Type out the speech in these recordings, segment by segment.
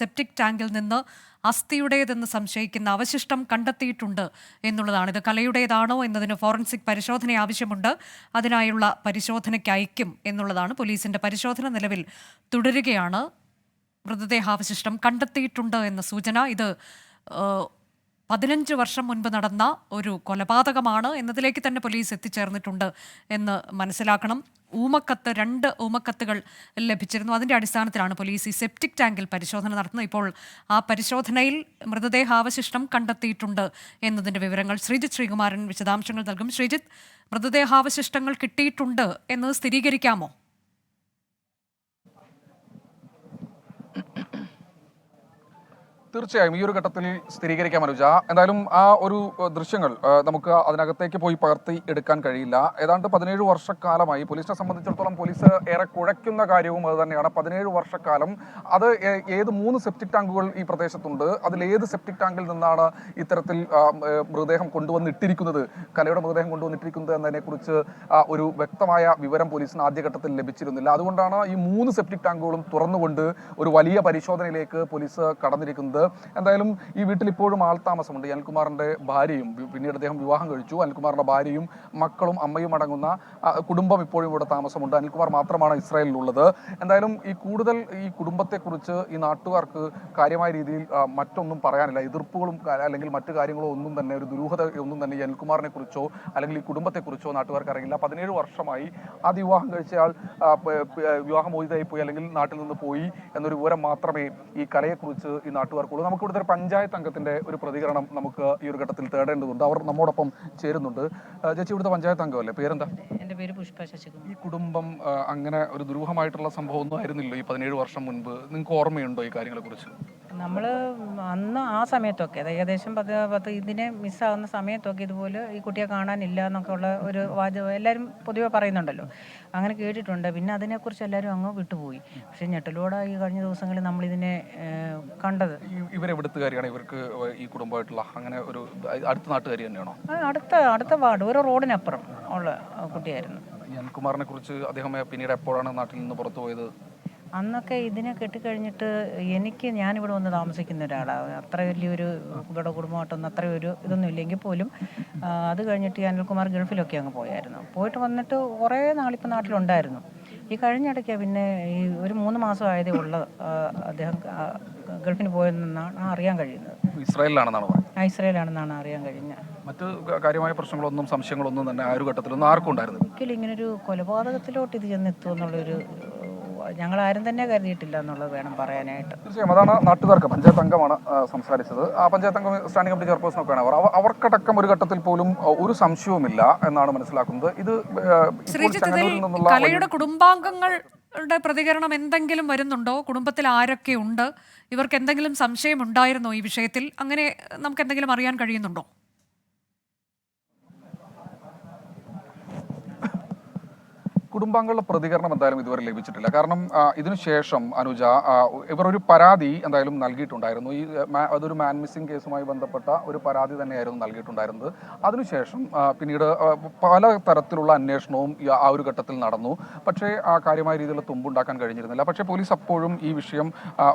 Septic ടാങ്കിൽ നിന്ന് അസ്ഥിയുടേതെന്ന് സംശയിക്കുന്ന അവശിഷ്ടം കണ്ടെത്തിയിട്ടുണ്ട് എന്നുള്ളതാണ്. ഇത് കലയുടേതാണോ എന്നതിന് ഫോറൻസിക് പരിശോധന ആവശ്യമുണ്ട്. അതിനായുള്ള പരിശോധനയ്ക്ക് അയക്കും എന്നുള്ളതാണ്. പോലീസിന്റെ പരിശോധന നിലവിൽ തുടരുകയാണ്. മൃതദേഹാവശിഷ്ടം കണ്ടെത്തിയിട്ടുണ്ട് എന്ന സൂചന. ഇത് 15 വർഷം മുൻപ് നടന്ന ഒരു കൊലപാതകമാണ് എന്നതിലേക്ക് തന്നെ പോലീസ് എത്തിച്ചേർന്നിട്ടുണ്ട് എന്ന് മനസ്സിലാക്കണം. ഊമക്കത്ത് 2 ഊമക്കത്തുകൾ ലഭിച്ചിരുന്നു. അതിൻ്റെ അടിസ്ഥാനത്തിലാണ് പോലീസ് ഈ സെപ്റ്റിക് ടാങ്കിൽ പരിശോധന നടത്തുന്നത്. ഇപ്പോൾ ആ പരിശോധനയിൽ മൃതദേഹാവശിഷ്ടം കണ്ടെത്തിയിട്ടുണ്ട് എന്നതിൻ്റെ വിവരങ്ങൾ ശ്രീജിത്ത് ശ്രീകുമാരൻ വിശദാംശങ്ങൾ നൽകും. ശ്രീജിത്ത്, മൃതദേഹാവശിഷ്ടങ്ങൾ കിട്ടിയിട്ടുണ്ട് എന്ന് സ്ഥിരീകരിക്കാമോ? തീർച്ചയായും ഈ ഒരു ഘട്ടത്തിൽ സ്ഥിരീകരിക്കാൻ അനുജ. എന്തായാലും ആ ഒരു ദൃശ്യങ്ങൾ നമുക്ക് അതിനകത്തേക്ക് പോയി പകർത്തി എടുക്കാൻ കഴിയില്ല. ഏതാണ്ട് 17 വർഷക്കാലമായി പോലീസിനെ സംബന്ധിച്ചിടത്തോളം പോലീസ് ഏറെ കുഴയ്ക്കുന്ന കാര്യവും അത് തന്നെയാണ്. 17 വർഷക്കാലം അത് ഏത് 3 സെപ്റ്റിക് ടാങ്കുകൾ ഈ പ്രദേശത്തുണ്ട്, അതിലേത് സെപ്റ്റിക് ടാങ്കിൽ നിന്നാണ് ഇത്തരത്തിൽ മൃതദേഹം കൊണ്ടുവന്നിട്ടിരിക്കുന്നത്, കലയുടെ മൃതദേഹം കൊണ്ടുവന്നിട്ടിരിക്കുന്നത് എന്നതിനെക്കുറിച്ച് ഒരു വ്യക്തമായ വിവരം പോലീസിന് ആദ്യഘട്ടത്തിൽ ലഭിച്ചിരുന്നില്ല. അതുകൊണ്ടാണ് ഈ 3 സെപ്റ്റിക് ടാങ്കുകളും തുറന്നുകൊണ്ട് ഒരു വലിയ പരിശോധനയിലേക്ക് പോലീസ് കടന്നിരിക്കുന്നത്. എന്തായാലും ഈ വീട്ടിൽ ഇപ്പോഴും ആൾതാമസമുണ്ട്. അനിൽകുമാറിന്റെ ഭാര്യയും, പിന്നീട് അദ്ദേഹം വിവാഹം കഴിച്ചു, അനിൽകുമാറിന്റെ ഭാര്യയും മക്കളും അമ്മയും അടങ്ങുന്ന കുടുംബം ഇപ്പോഴും ഇവിടെ താമസമുണ്ട്. അനിൽകുമാർ മാത്രമാണ് ഇസ്രായേലിലുള്ളത്. എന്തായാലും ഈ കുടുംബത്തെക്കുറിച്ച് ഈ നാട്ടുകാർക്ക് കാര്യമായ രീതിയിൽ മറ്റൊന്നും പറയാനില്ല. എതിർപ്പുകളും അല്ലെങ്കിൽ മറ്റു കാര്യങ്ങളോ ഒന്നും തന്നെ, ഒരു ദുരൂഹത ഒന്നും തന്നെ ഈ അനിൽകുമാറിനെ കുറിച്ചോ അല്ലെങ്കിൽ ഈ കുടുംബത്തെക്കുറിച്ചോ നാട്ടുകാർക്ക് അറിയില്ല. 17 വർഷമായി ആദ്യ വിവാഹം കഴിച്ചയാൾ വിവാഹമോചിതയായി പോയി അല്ലെങ്കിൽ നാട്ടിൽ നിന്ന് പോയി എന്നൊരു വിവരം മാത്രമേ ഈ കലയെക്കുറിച്ച് ഈ നാട്ടുകാർക്കുള്ളൂ. നമുക്ക് ഇവിടുത്തെ ഒരു പഞ്ചായത്ത് അംഗത്തിന്റെ ഒരു പ്രതികരണം നമുക്ക് ഈ ഒരു ഘട്ടത്തിൽ തേടേണ്ടതുണ്ട്. അവർ നമ്മോടൊപ്പം ചേരുന്നുണ്ട്. ചേച്ചി ഇവിടുത്തെ പഞ്ചായത്ത് അംഗമല്ലേ? പേരെന്താ? എൻ്റെ പേര് പുഷ്പ ശശികുമാർ. ഈ കുടുംബം അങ്ങനെ ഒരു ദുരൂഹമായിട്ടുള്ള സംഭവം ഒന്നും ആയിരുന്നില്ലോ ഈ 17 വർഷം മുൻപ്? നിങ്ങൾക്ക് ഓർമ്മയുണ്ടോ ഈ കാര്യങ്ങളെ കുറിച്ച്? നമ്മൾ അന്ന് ആ സമയത്തൊക്കെ, അത് ഏകദേശം 10 ഇതിനെ മിസ്സാകുന്ന സമയത്തൊക്കെ ഇതുപോലെ ഈ കുട്ടിയെ കാണാനില്ല എന്നൊക്കെ ഉള്ള ഒരു വാചകം എല്ലാവരും പൊതുവെ പറയുന്നുണ്ടല്ലോ. അങ്ങനെ കേട്ടിട്ടുണ്ട്. പിന്നെ അതിനെക്കുറിച്ച് എല്ലാവരും അങ്ങ് വിട്ടുപോയി. പക്ഷേ ഞെട്ടലോടെ ഈ കഴിഞ്ഞ ദിവസങ്ങളിൽ നമ്മളിതിനെ കണ്ടത്. ഇവരെവിടുത്തുകാരിയാണ്? ഇവർക്ക് ഈ കുടുംബമായിട്ടുള്ള അങ്ങനെ ഒരു അടുത്ത നാട്ടുകാരി തന്നെയാണോ? അടുത്ത വാർഡ്, ഒരു റോഡിനപ്പുറം ഉള്ള കുട്ടിയായിരുന്നു. അനിൽകുമാറിനെ കുറിച്ച് അദ്ദേഹം പിന്നീട് എപ്പോഴാണ് നാട്ടിൽ നിന്ന് പുറത്തു പോയത്? അന്നൊക്കെ ഇതിനെ കെട്ടിക്കഴിഞ്ഞിട്ട് ഞാനിവിടെ വന്ന് താമസിക്കുന്ന ഒരാളാണ്. അത്ര വലിയൊരു ഇവിടെ കുടുംബമായിട്ടൊന്നും അത്ര ഒരു ഇതൊന്നും ഇല്ലെങ്കിൽ പോലും അത് കഴിഞ്ഞിട്ട് അനിൽകുമാർ ഗൾഫിലൊക്കെ അങ്ങ് പോയായിരുന്നു. പോയിട്ട് വന്നിട്ട് കുറേ നാളിപ്പോൾ നാട്ടിലുണ്ടായിരുന്നു. ഈ കഴിഞ്ഞിടയ്ക്ക് പിന്നെ ഈ ഒരു 3 മാസം ആയതേ ഉള്ളത് അദ്ദേഹം ഗൾഫിന് പോയെന്നാണ് അറിയാൻ കഴിയുന്നത്. ഇസ്രായേലാണെന്നാണ് അറിയാൻ കഴിഞ്ഞത്. മറ്റ് കാര്യമായ പ്രശ്നങ്ങളൊന്നും സംശയങ്ങളൊന്നും തന്നെ ആ ഒരു ഘട്ടത്തിലൊന്നും ആർക്കും ഉണ്ടായിരുന്നു? ഒരിക്കലും ഇങ്ങനൊരു കൊലപാതകത്തിലോട്ട് ഇത് ചെന്നെത്തുമെന്നുള്ളൊരു ഞങ്ങളാരും തന്നെ കരുതിയിട്ടില്ല എന്നുള്ളത് വേണം പറയാനായിട്ട്. തീർച്ചയായും അതാണ് നാട്ടുകാർക്ക്. പഞ്ചായത്ത് അംഗമാണ് സംസാരിച്ചത്. ആ പഞ്ചായത്ത് അംഗം സ്റ്റാൻഡിംഗ് കമ്മിറ്റി ചെയർപേഴ്സൺ ഒക്കെയാണ് അവർക്കടക്കം ഒരു ഘട്ടത്തിൽ പോലും ഒരു സംശയവുമില്ല എന്നാണ് മനസ്സിലാക്കുന്നത്. ഇത് കലയുടെ കുടുംബാംഗങ്ങളുടെ പ്രതികരണം എന്തെങ്കിലും വരുന്നുണ്ടോ? കുടുംബത്തിൽ ആരൊക്കെ ഉണ്ട്? ഇവർക്ക് എന്തെങ്കിലും സംശയം ഉണ്ടായിരുന്നോ ഈ വിഷയത്തിൽ? അങ്ങനെ നമുക്ക് എന്തെങ്കിലും അറിയാൻ കഴിയുന്നുണ്ടോ? കുടുംബാംഗങ്ങളുടെ പ്രതികരണം എന്തായാലും ഇതുവരെ ലഭിച്ചിട്ടില്ല. കാരണം ഇതിനുശേഷം അനുജ ഇവർ ഒരു പരാതി എന്തായാലും നൽകിയിട്ടുണ്ടായിരുന്നു. അതൊരു മാൻ മിസ്സിംഗ് കേസുമായി ബന്ധപ്പെട്ട ഒരു പരാതി തന്നെയായിരുന്നു നൽകിയിട്ടുണ്ടായിരുന്നത്. അതിനുശേഷം പിന്നീട് പല തരത്തിലുള്ള അന്വേഷണവും ആ ഒരു ഘട്ടത്തിൽ നടന്നു. പക്ഷേ കാര്യമായ രീതിയിലുള്ള തുമ്പുണ്ടാക്കാൻ കഴിഞ്ഞിരുന്നില്ല. പക്ഷേ പോലീസ് അപ്പോഴും ഈ വിഷയം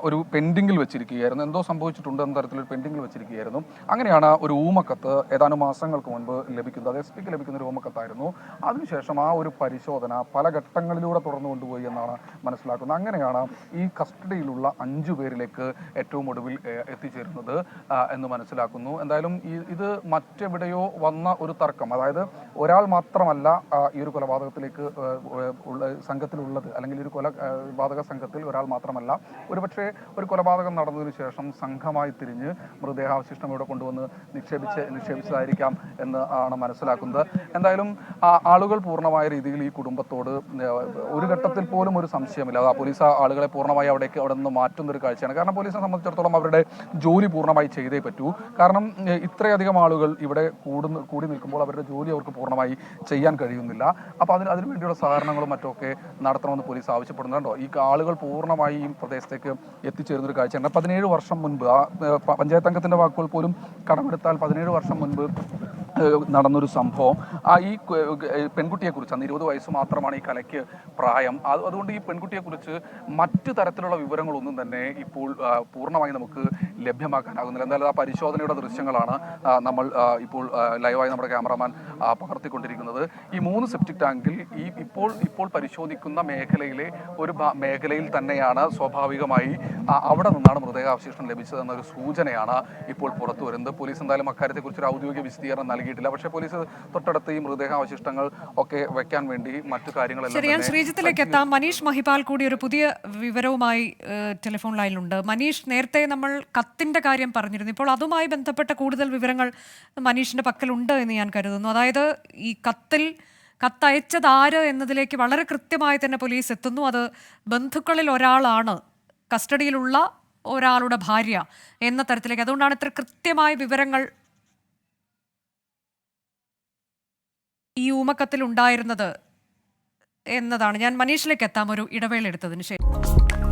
ഒരു പെൻഡിങ്ങിൽ വെച്ചിരിക്കുകയായിരുന്നു. എന്തോ സംഭവിച്ചിട്ടുണ്ട് എന്ന തരത്തിലൊരു പെൻഡിങ്ങിൽ വെച്ചിരിക്കുകയായിരുന്നു. അങ്ങനെയാണ് ഒരു ഊമക്കത്ത് ഏതാനും മാസങ്ങൾക്ക് മുൻപ് ലഭിക്കുന്നത്. അത് SP-ക്ക് ലഭിക്കുന്ന ഒരു ഊമക്കത്തായിരുന്നു. അതിനുശേഷം ആ ഒരു പരിശോധന പല ഘട്ടങ്ങളിലൂടെ തുറന്നു കൊണ്ടുപോയി എന്നാണ് മനസ്സിലാക്കുന്നത്. അങ്ങനെയാണ് ഈ കസ്റ്റഡിയിലുള്ള 5 പേരിലേക്ക് ഏറ്റവും ഒടുവിൽ എത്തിച്ചേരുന്നത് എന്ന് മനസ്സിലാക്കുന്നു. എന്തായാലും ഇത് മറ്റെവിടെയോ വന്ന ഒരു തർക്കം, അതായത് ഒരാൾ മാത്രമല്ല ഈ ഒരു കൊലപാതകത്തിലേക്ക് സംഘത്തിലുള്ളത്, അല്ലെങ്കിൽ ഒരു കൊലപാതക സംഘത്തിൽ ഒരാൾ മാത്രമല്ല, ഒരുപക്ഷെ ഒരു കൊലപാതകം നടന്നതിന് ശേഷം സംഘമായി തിരിഞ്ഞ് മൃതദേഹാവശിഷ്ടം ഇവിടെ കൊണ്ടുവന്ന് നിക്ഷേപിച്ചതായിരിക്കാം എന്ന് ആണ് മനസ്സിലാക്കുന്നത്. എന്തായാലും ആളുകൾ പൂർണ്ണമായ രീതിയിൽ ഈ കുടുംബത്തോട് ഒരു ഘട്ടത്തിൽ പോലും ഒരു സംശയമില്ല. പോലീസ് ആളുകളെ പൂർണ്ണമായി അവിടെ നിന്ന് മാറ്റുന്നൊരു കാഴ്ചയാണ്. കാരണം പോലീസിനെ സംബന്ധിച്ചിടത്തോളം അവരുടെ ജോലി പൂർണ്ണമായി ചെയ്തേ പറ്റൂ. കാരണം ഇത്രയധികം ആളുകൾ ഇവിടെ കൂടി നിൽക്കുമ്പോൾ അവരുടെ ജോലി അവർക്ക് പൂർണ്ണമായി ചെയ്യാൻ കഴിയുന്നില്ല. അപ്പോൾ അതിനു വേണ്ടിയുള്ള സഹകരണങ്ങളും മറ്റൊക്കെ നടത്തണമെന്ന് പോലീസ് ആവശ്യപ്പെടുന്നുണ്ടോ. ഈ ആളുകൾ പൂർണ്ണമായി ഈ പ്രദേശത്തേക്ക് എത്തിച്ചേരുന്നൊരു കാഴ്ചയാണ്. 17 വർഷം മുൻപ് പഞ്ചായത്ത് അംഗത്തിന്റെ വാക്കുകൾ പോലും കടമെടുത്താൽ 17 വർഷം മുൻപ് നടന്നൊരു സംഭവം. ഈ പെൺകുട്ടിയെക്കുറിച്ച് അന്ന് 20 വയസ്സ് മാത്രമാണ് ഈ കലയ്ക്ക് പ്രായം. അതുകൊണ്ട് ഈ പെൺകുട്ടിയെക്കുറിച്ച് മറ്റു തരത്തിലുള്ള വിവരങ്ങളൊന്നും തന്നെ ഇപ്പോൾ പൂർണ്ണമായി നമുക്ക് ലഭ്യമാക്കാനാകുന്നില്ല. എന്തായാലും ആ പരിശോധനയുടെ ദൃശ്യങ്ങളാണ് നമ്മൾ ഇപ്പോൾ ലൈവായി നമ്മുടെ ക്യാമറാമാൻ പകർത്തിക്കൊണ്ടിരിക്കുന്നത്. ഈ 3 സെപ്റ്റിക് ടാങ്കിൽ ഇപ്പോൾ പരിശോധിക്കുന്ന മേഖലയിലെ ഒരു മേഖലയിൽ തന്നെയാണ് സ്വാഭാവികമായി അവിടെ നിന്നാണ് മൃതദേഹാവശിഷ്ടം ലഭിച്ചതെന്നൊരു സൂചനയാണ് ഇപ്പോൾ പുറത്തു വരുന്നത്. പോലീസ് എന്തായാലും അക്കാര്യത്തെക്കുറിച്ചൊരു ഔദ്യോഗിക വിശദീകരണം നൽകിയിട്ടില്ല. പക്ഷേ പോലീസ് തൊട്ടടുത്ത് ഈ മൃതദേഹാവശിഷ്ടങ്ങൾ ഒക്കെ വെക്കാൻ വേണ്ടി മറ്റു കാര്യങ്ങളെല്ലാം ശരി, ഞാൻ ശ്രീജിത്തിലേക്ക് എത്താം. മനീഷ് മഹിപാൽ കൂടി ഒരു പുതിയ വിവരവുമായി ടെലിഫോൺ ലൈനിലുണ്ട്. മനീഷ്, നേരത്തെ നമ്മൾ കത്തിന്റെ കാര്യം പറഞ്ഞിരുന്നു. ഇപ്പോൾ അതുമായി ബന്ധപ്പെട്ട കൂടുതൽ വിവരങ്ങൾ മനീഷിന്റെ പക്കലുണ്ട് എന്ന് ഞാൻ കരുതുന്നു. അതായത് ഈ കത്തയച്ചത് ആര് എന്നതിലേക്ക് വളരെ കൃത്യമായി തന്നെ പോലീസ് എത്തുന്നു. അത് ബന്ധുക്കളിൽ ഒരാളാണ്, കസ്റ്റഡിയിലുള്ള ഒരാളുടെ ഭാര്യ എന്ന തരത്തിലേക്ക്. അതുകൊണ്ടാണ് ഇത്ര കൃത്യമായ വിവരങ്ങൾ ഈ ഊമക്കത്തിൽ ഉണ്ടായിരുന്നത് എന്നതാണ്. ഞാൻ മനീഷിലേക്ക് എത്താം ഒരു ഇടവേള എടുത്തതിന് ശേഷം.